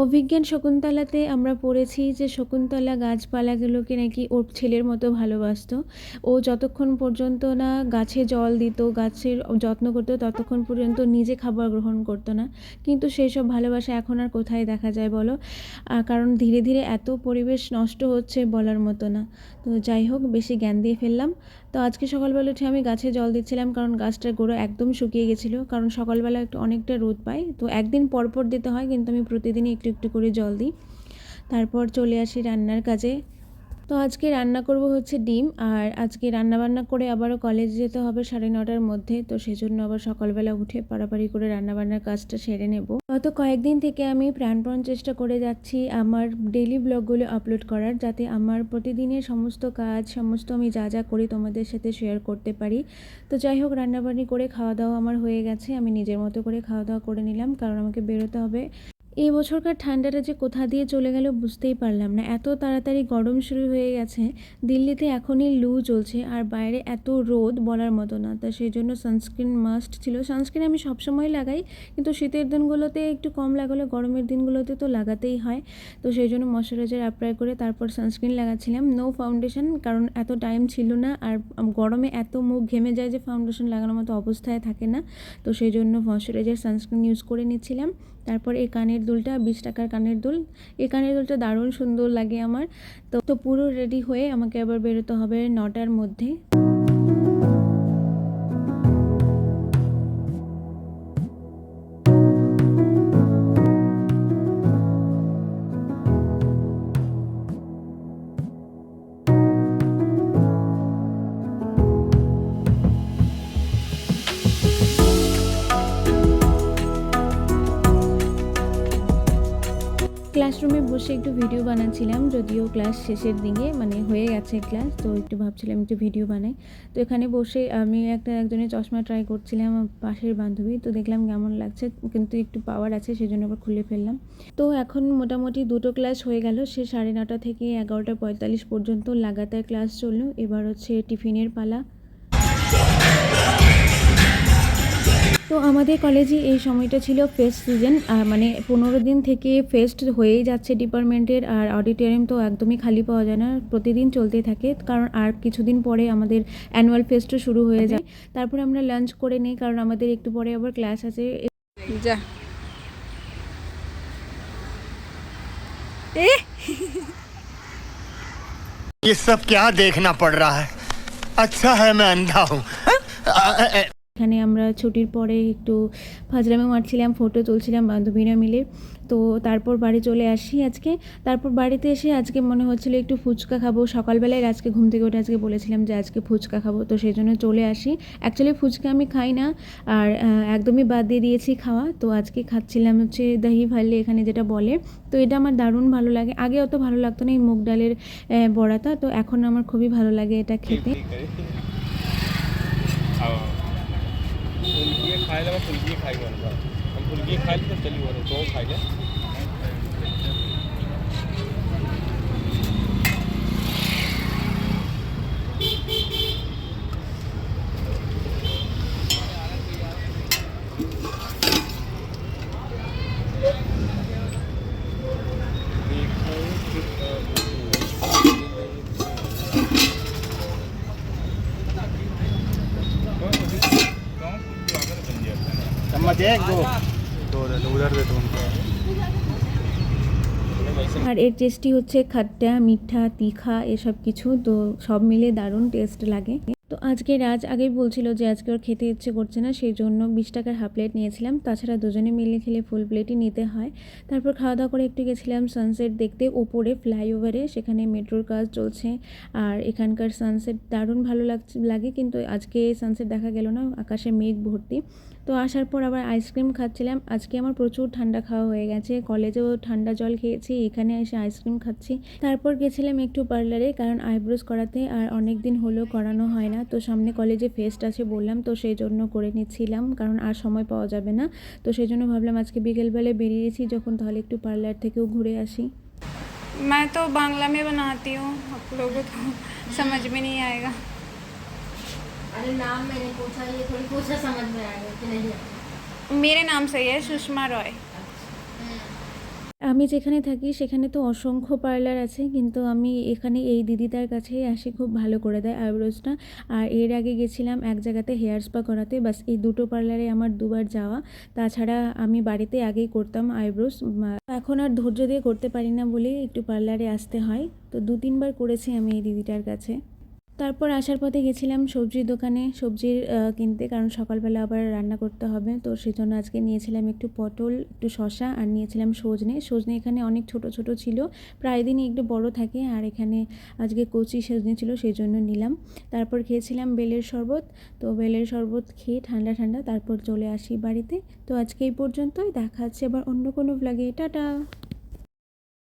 অভিজ্ঞান শকুন্তলাতে আমরা পড়েছি যে শকুন্তলা গাছপালাগুলোকে নাকি ওর ছেলের মতো ভালোবাসতো। ও যতক্ষণ পর্যন্ত না গাছে জল দিত, গাছের যত্ন করতো, ততক্ষণ পর্যন্ত নিজে খাবার গ্রহণ করতো না। কিন্তু সেই সব ভালোবাসা এখন আর কোথায় দেখা যায় বলো? কারণ ধীরে ধীরে এত পরিবেশ নষ্ট হচ্ছে বলার মতো না। তো যাই হোক, বেশি জ্ঞান দিয়ে ফেললাম। তো আজকে সকালবেলা উঠে আমি গাছে জল দিচ্ছিলাম, কারণ গাছটার গোড়া একদম শুকিয়ে গেছিলো। কারণ সকালবেলা একটু অনেকটা রোদ পাই, তো একদিন পর পর দিতে হয়, কিন্তু আমি প্রতিদিনই একটু একটু করে জল দিই। তারপর চলে আসি রান্নার কাজে। তো আজকে রান্না করব হচ্ছে ডিম, আর আজকে রান্নাবান্না করে আবারও কলেজে যেতে হবে 9:30টার মধ্যে। তো সেজন্য আবার সকালবেলা উঠে পাড়াপাড়ি করে রান্নাবান্নার কাজটা সেরে নেব। গত কয়েকদিন থেকে আমি প্রাণপণ চেষ্টা করে যাচ্ছি আমার ডেইলি ব্লগগুলো আপলোড করার, যাতে আমার প্রতিদিনের সমস্ত কাজ, সমস্ত আমি যা যা করি তোমাদের সাথে শেয়ার করতে পারি। তো যাই হোক, রান্নাবান্নি করে খাওয়া দাওয়া আমার হয়ে গেছে। আমি নিজের মতো করে খাওয়া দাওয়া করে নিলাম, কারণ আমাকে বেরোতে হবে। এই বছরকার ঠান্ডাটা যে কোথা দিয়ে চলে গেল বুঝতেই পারলাম না। এত তাড়াতাড়ি গরম শুরু হয়ে গেছে। দিল্লিতে এখনই লু চলছে, আর বাইরে এত রোদ বলার মতো না। তা সেই জন্য সানস্ক্রিন মাস্ট ছিল। সানস্ক্রিন আমি সবসময় লাগাই, কিন্তু শীতের দিনগুলোতে একটু কম লাগালে গরমের দিনগুলোতে তো লাগাতেই হয়। তো সেই জন্য ময়শ্চারাইজার অ্যাপ্লাই করে তারপর সানস্ক্রিন লাগাচ্ছিলাম। নো ফাউন্ডেশন, কারণ এত টাইম ছিল না, আর গরমে এত মুখ ঘেমে যায় যে ফাউন্ডেশন লাগানোর মতো অবস্থায় থাকে না। তো সেই জন্য ময়শ্চারাইজার সানস্ক্রিন ইউজ করে নিচ্ছিলাম। তারপর এই কানের দুলটা 20 টাকার কানের দুল। এই কানের দুলটা দারুণ সুন্দর লাগে আমার। তো পুরো রেডি হয়ে আমাকে আবার বেরোতে হবে 9টার মধ্যে। ক্লাসরুমে বসে একটু ভিডিও বানাচ্ছিলাম, যদিও ক্লাস শেষের দিকে, মানে হয়ে গেছে ক্লাস, তো একটু ভাবছিলাম একটু ভিডিও বানাই। তো এখানে বসে আমি একজনের চশমা ট্রাই করছিলাম, আমার পাশের বান্ধবী। তো দেখলাম কেমন লাগছে, কিন্তু একটু পাওয়ার আছে, সেই জন্য আবার খুলে ফেললাম। তো এখন মোটামুটি দুটো ক্লাস হয়ে গেল। সে 9:30 থেকে 11:45 পর্যন্ত লাগাতার ক্লাস চললো। এবার হচ্ছে টিফিনের পালা। তো আমাদের কলেজে এই সময়টা ছিল ফেস্ট সিজন, মানে 15 দিন থেকে ফেস্ট হয়েই যাচ্ছে ডিপার্টমেন্টের। আর অডিটোরিয়াম তো একদমই খালি পাওয়া যায় না, প্রতিদিন চলতেই থাকে। কারণ আর কিছুদিন পরে আমাদের অ্যানুয়াল ফেস্টও শুরু হয়ে যায়। তারপর আমরা লাঞ্চ করে নিই, কারণ আমাদের একটু পরে আবার ক্লাস আছে। যা ये सब क्या देखना पड़ रहा है। अच्छा है मैं अंधा हूँ। এখানে আমরা ছুটির পরে একটু ফাজলামি মারছিলাম, ফটো তুলছিলাম বান্ধবীরা মিলে। তো তারপর বাড়ি চলে আসি আজকে। তারপর বাড়িতে এসে আজকে মনে হচ্ছিলো একটু ফুচকা খাবো। সকালবেলায় আজকে ঘুম থেকে উঠে আজকে বলেছিলাম যে আজকে ফুচকা খাবো, তো সেই জন্য চলে আসি। অ্যাকচুয়ালি ফুচকা আমি খাই না, আর একদমই বাদ দিয়ে দিয়েছি খাওয়া। তো আজকে খাচ্ছিলাম হচ্ছে দহি ভাল্লি, এখানে যেটা বলে। তো এটা আমার দারুণ ভালো লাগে। আগে অত ভালো লাগতো না এই মুগ ডালের বড়াটা, তো এখন আমার খুবই ভালো লাগে এটা খেতে। फुलकी खाए ला फुलकी खाई हम फुलकी खाई तो चली तो खाई ले चम्मच एक दो उधर दे दो उनको। আর এর টেস্টি হচ্ছে খাট্টা, মিঠা, তিখা এসব কিছু, তো সব মিলে দারুণ টেস্ট লাগে। তো আজকে রাজ আগেই বলছিল যে আজকে ওর খেতে ইচ্ছে করছে না, সেই জন্য 20 টাকার হাফ প্লেট নিয়েছিলাম। তাছাড়া দুজনে মিলে খেলে ফুল প্লেটই নিতে হয়। তারপর খাওয়া দাওয়া করে একটু গেছিলাম সানসেট দেখতে ওপরে ফ্লাইওভারে, সেখানে মেট্রোর কাজ চলছে। আর এখানকার সানসেট দারুণ ভালো লাগে, কিন্তু আজকে সানসেট দেখা গেল না, আকাশে মেঘ ভর্তি। তো আসার পর আবার আইসক্রিম খাচ্ছিলাম। আজকে আমার প্রচুর ঠান্ডা খাওয়া হয়ে গেছে, কলেজেও ঠান্ডা জল খেয়েছি, এখানে এসে আইসক্রিম খাচ্ছি। তারপর গেছিলাম একটু পার্লারে, কারণ আইব্রোজ করাতে, আর অনেক দিন হলো করানো হয় না। তো সামনে কলেজে ফেস্ট আছে বললাম, তো সেই জন্য করে নিচ্ছিলাম, কারণ আর সময় পাওয়া যাবে না। তো সেই জন্য ভাবলাম আজকে বিকেলবেলায় বেরিয়েছি যখন, তাহলে একটু পার্লার থেকেও ঘুরে আসি। मैं तो बांग्ला में बनाती हूँ, आप लोगों को समझ में नहीं आएगा। अरे नाम मैंने पूछा, ये थोड़ी पूछा समझ में आएगा कि नहीं। मेरे नाम से है सुषमा रॉय। আমি যেখানে থাকি সেখানে তো অসংখ্য পার্লার আছে, কিন্তু আমি এখানে এই দিদিটার কাছেই আসি, খুব ভালো করে দেয় আইব্রোসটা। আর এর আগে গেছিলাম এক জায়গাতে হেয়ার স্পা করাতে, বাস এই দুটো পার্লারে আমার দুবার যাওয়া। তাছাড়া আমি বাড়িতে আগেই করতাম আইব্রোস, এখন আর ধৈর্য দিয়ে করতে পারি না বলে একটু পার্লারে আসতে হয়। তো 2-3 বার করেছি আমি এই দিদিটার কাছে। তারপর আসার পথে গেছিলাম সবজির দোকানে সবজির কিনতে, কারণ সকালবেলা আবার রান্না করতে হবে। তো সেজন্য আজকে নিয়েছিলাম একটু পটল, একটু শসা, আর নিয়েছিলাম সজনে এখানে অনেক ছোট ছোট ছিল, প্রায় দিনই একটু বড় থাকে, আর এখানে আজকে কচি সজনে ছিল সেই জন্য নিলাম। তারপর খেয়েছিলাম বেলের শরবত। তো বেলের শরবত খেয়ে ঠান্ডা ঠান্ডা তারপর চলে আসি বাড়িতে। তো আজকে এই পর্যন্তই, দেখা হচ্ছে আবার অন্য কোনো ব্লগে। টাটা।